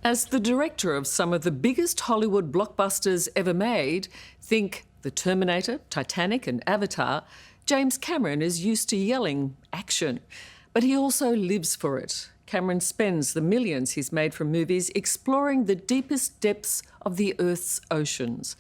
As the director of some of the biggest Hollywood blockbusters ever made, think The Terminator, Titanic and Avatar, James Cameron is used to yelling action. But he also lives for it. Cameron spends the millions he's made from movies exploring the deepest depths of the Earth's oceans.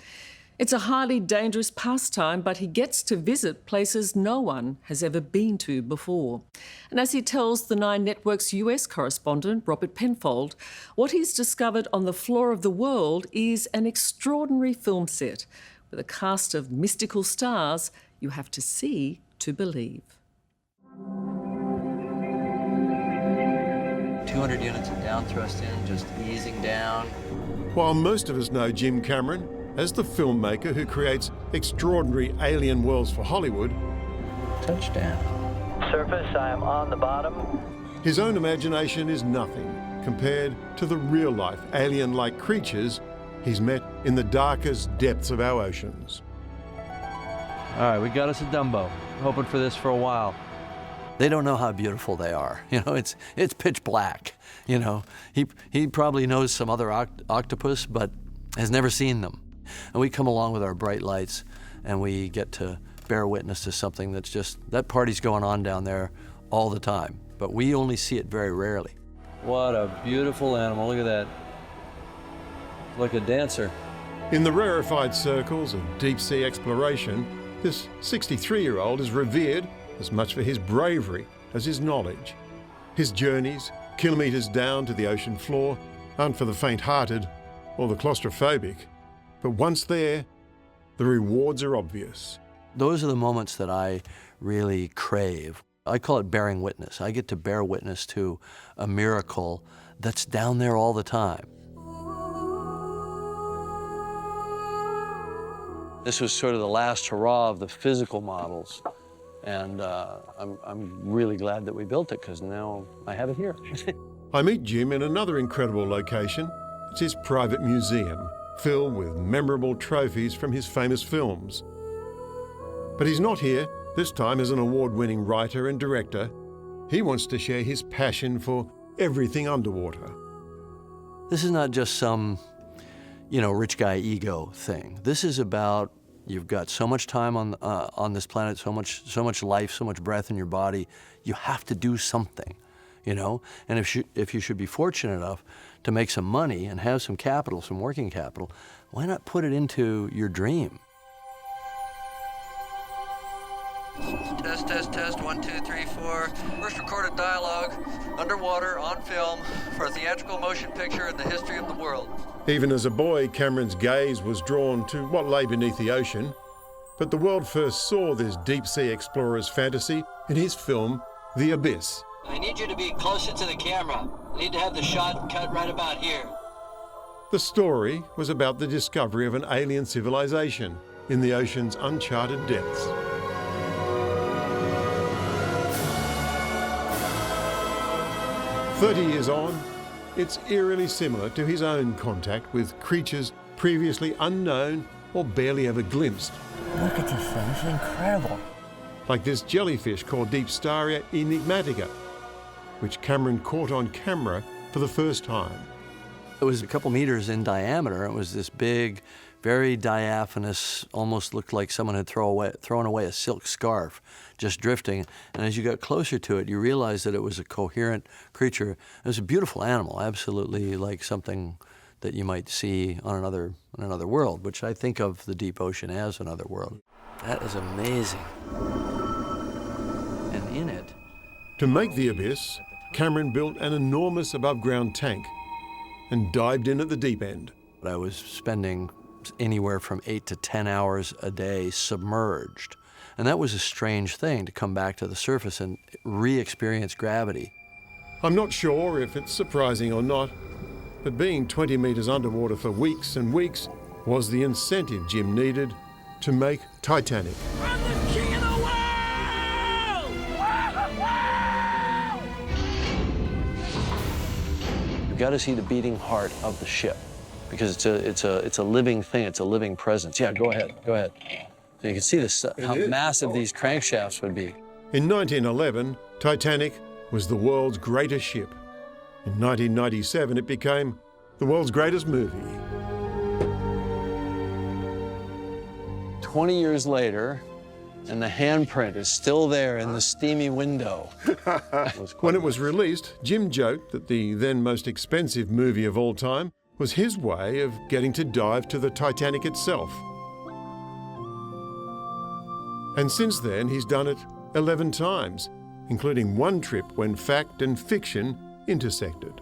It's a highly dangerous pastime, but he gets to visit places no one has ever been to before. And as he tells the Nine Network's US correspondent, Robert Penfold, what he's discovered on the floor of the world is an extraordinary film set with a cast of mystical stars you have to see to believe. 200 units of down thrust in, just easing down. While most of us know Jim Cameron as the filmmaker who creates extraordinary alien worlds for Hollywood, Touchdown. Surface, I am on the bottom. his own imagination is nothing compared to the real-life alien-like creatures he's met in the darkest depths of our oceans. All right, we got us a Dumbo. Hoping for this for a while. They don't know how beautiful they are. You know, it's pitch black. You know, he probably knows some other octopus, but has never seen them. And we come along with our bright lights, and we get to bear witness to something that's just, that party's going on down there all the time, but we only see it very rarely. What a beautiful animal, look at that. Like a dancer. In the rarefied circles of deep-sea exploration, this 63-year-old is revered as much for his bravery as his knowledge. His journeys, kilometres down to the ocean floor, aren't for the faint-hearted or the claustrophobic. But once there, the rewards are obvious. Those are the moments that I really crave. I call it bearing witness. I get to bear witness to a miracle that's down there all the time. This was sort of the last hurrah of the physical models. And I'm really glad that we built it, because now I have it here. I meet Jim in another incredible location. It's his private museum, filled with memorable trophies from his famous films. But he's not here, this time as an award-winning writer and director. He wants to share his passion for everything underwater. This is not just some, you know, rich guy ego thing. This is about, you've got so much time on this planet, so much life, so much breath in your body. You have to do something, you know. And if you should be fortunate enough to make some money and have some capital, some working capital, why not put it into your dream? Test, 1, 2, 3, 4. First recorded dialogue, underwater, on film, for a theatrical motion picture in the history of the world. Even as a boy, Cameron's gaze was drawn to what lay beneath the ocean. But the world first saw this deep-sea explorer's fantasy in his film, The Abyss. I need you to be closer to the camera. I need to have the shot cut right about here. The story was about the discovery of an alien civilization in the ocean's uncharted depths. "30 years on, it's eerily similar to his own contact with creatures previously unknown or barely ever glimpsed. Look at this thing. This is incredible. Like this jellyfish called Deepstaria enigmatica, which Cameron caught on camera for the first time. It was a couple meters in diameter. It was this big, very diaphanous, almost looked like someone had thrown away a silk scarf, just drifting. And as you got closer to it, you realized that it was a coherent creature. It was a beautiful animal, absolutely like something that you might see on another world, which I think of the deep ocean as another world. That is amazing. And in it... To make The Abyss, Cameron built an enormous above-ground tank and dived in at the deep end. I was spending anywhere from 8 to 10 hours a day submerged. And that was a strange thing, to come back to the surface and re-experience gravity. I'm not sure if it's surprising or not, but being 20 meters underwater for weeks and weeks was the incentive Jim needed to make Titanic. I'm the king of the world! You've got to see the beating heart of the ship, because it's a living thing, it's a living presence. Yeah, go ahead. So you can see this, how massive these crankshafts would be. In 1911, Titanic was the world's greatest ship. In 1997, it became the world's greatest movie. 20 years later, and the handprint is still there in the steamy window. When it was released, Jim joked that the then most expensive movie of all time was his way of getting to dive to the Titanic itself. And since then, he's done it 11 times, including one trip when fact and fiction intersected.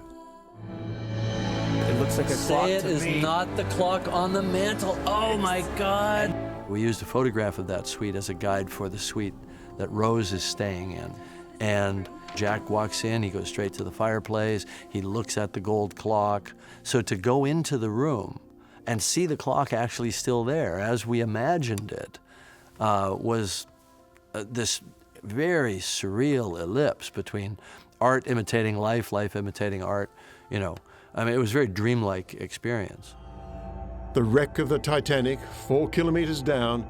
It looks like a clock Say it to is me. not the clock on the mantle. Oh my God. We used a photograph of that suite as a guide for the suite that Rose is staying in. And Jack walks in, he goes straight to the fireplace, he looks at the gold clock. So to go into the room and see the clock actually still there, as we imagined it, was this very surreal ellipse between art imitating life, life imitating art, you know. I mean, it was a very dreamlike experience. The wreck of the Titanic, 4 kilometres down,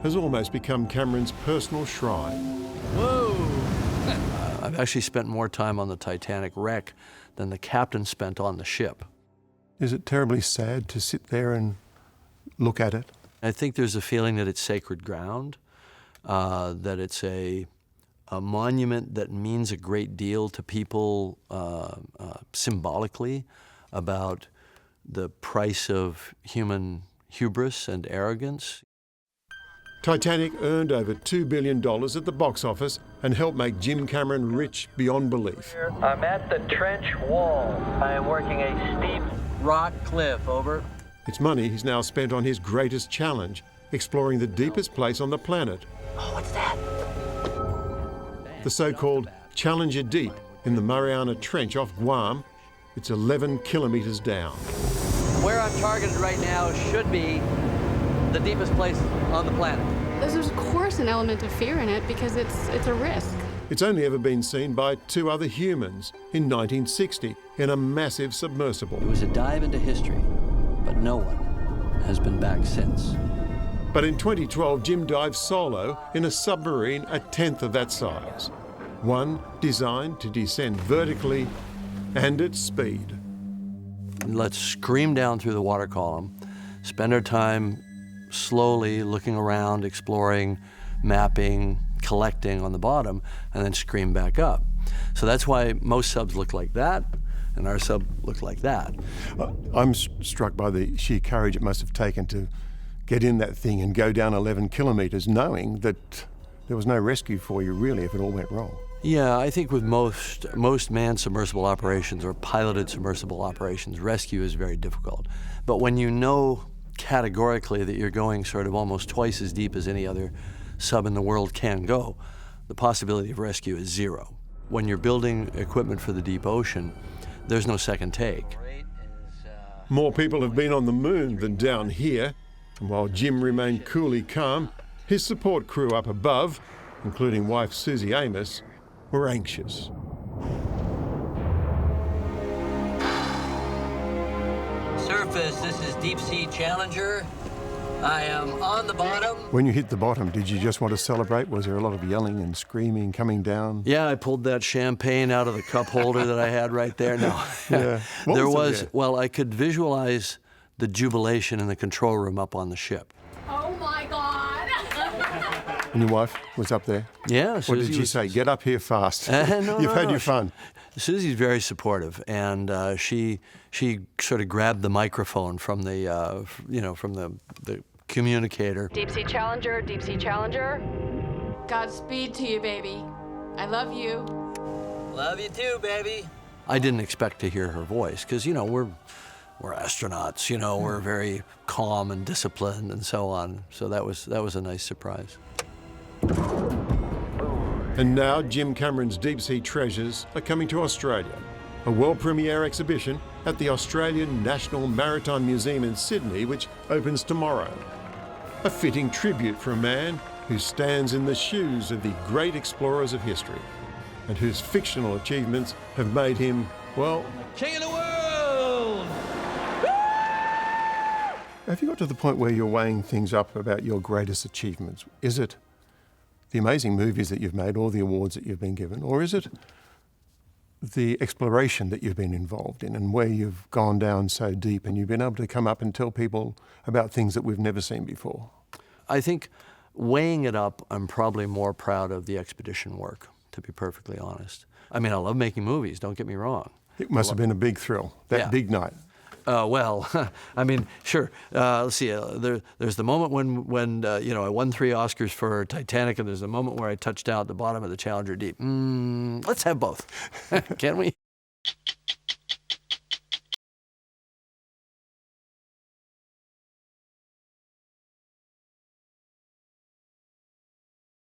has almost become Cameron's personal shrine. Whoa! I've actually spent more time on the Titanic wreck than the captain spent on the ship. Is it terribly sad to sit there and look at it? I think there's a feeling that it's sacred ground, that it's a monument that means a great deal to people symbolically about the price of human hubris and arrogance. Titanic earned over $2 billion at the box office and helped make Jim Cameron rich beyond belief. I'm at the trench wall. I am working a steep Rock cliff, over. It's money he's now spent on his greatest challenge, exploring the deepest place on the planet. Oh, what's that? The so-called Challenger Deep in the Mariana Trench off Guam. It's 11 kilometres down. Where I'm targeted right now should be the deepest place on the planet. There's of course an element of fear in it because it's a risk. It's only ever been seen by 2 other humans in 1960 in a massive submersible. It was a dive into history, but no one has been back since. But in 2012, Jim dived solo in a submarine a tenth of that size. One designed to descend vertically and at speed. Let's scream down through the water column, spend our time slowly looking around, exploring, mapping, collecting on the bottom, and then scream back up. So that's why most subs look like that, and our sub looked like that. I'm struck by the sheer courage it must have taken to get in that thing and go down 11 kilometres knowing that there was no rescue for you really if it all went wrong. Yeah, I think with most manned submersible operations or piloted submersible operations, rescue is very difficult. But when you know categorically that you're going sort of almost twice as deep as any other sub in the world can go, the possibility of rescue is zero. When you're building equipment for the deep ocean, there's no second take. More people have been on the moon than down here, and while Jim remained coolly calm, his support crew up above, including wife Susie Amos, were anxious. Surface, this is Deep Sea Challenger. I am on the bottom. When you hit the bottom, did you just want to celebrate? Was there a lot of yelling and screaming coming down? Yeah, I pulled that champagne out of the cup holder that I had right there. No, Yeah. What there was there? well, I could visualize the jubilation in the control room up on the ship. Oh my God! And your wife was up there? Yeah, What Susie did she was- say? Get up here fast. No, You've no, had no, your fun. Susie's very supportive, and she sort of grabbed the microphone from the from the communicator. Deep Sea Challenger, Deep Sea Challenger. Godspeed to you, baby. I love you. Love you too, baby. I didn't expect to hear her voice because we're astronauts, we're very calm and disciplined and so on. So that was a nice surprise. And now Jim Cameron's deep sea treasures are coming to Australia. A world premiere exhibition at the Australian National Maritime Museum in Sydney, which opens tomorrow. A fitting tribute for a man who stands in the shoes of the great explorers of history and whose fictional achievements have made him, well, King of the world! have you got to the point where you're weighing things up about your greatest achievements? Is it the amazing movies that you've made, all the awards that you've been given, or is it the exploration that you've been involved in and where you've gone down so deep and you've been able to come up and tell people about things that we've never seen before? I think weighing it up, I'm probably more proud of the expedition work, to be perfectly honest. I mean, I love making movies, don't get me wrong. It must have been a big thrill, that big night. Well, I mean, sure. Let's see. There's the moment when I won 3 Oscars for Titanic, and there's the moment where I touched down at the bottom of the Challenger Deep. Let's have both, can we?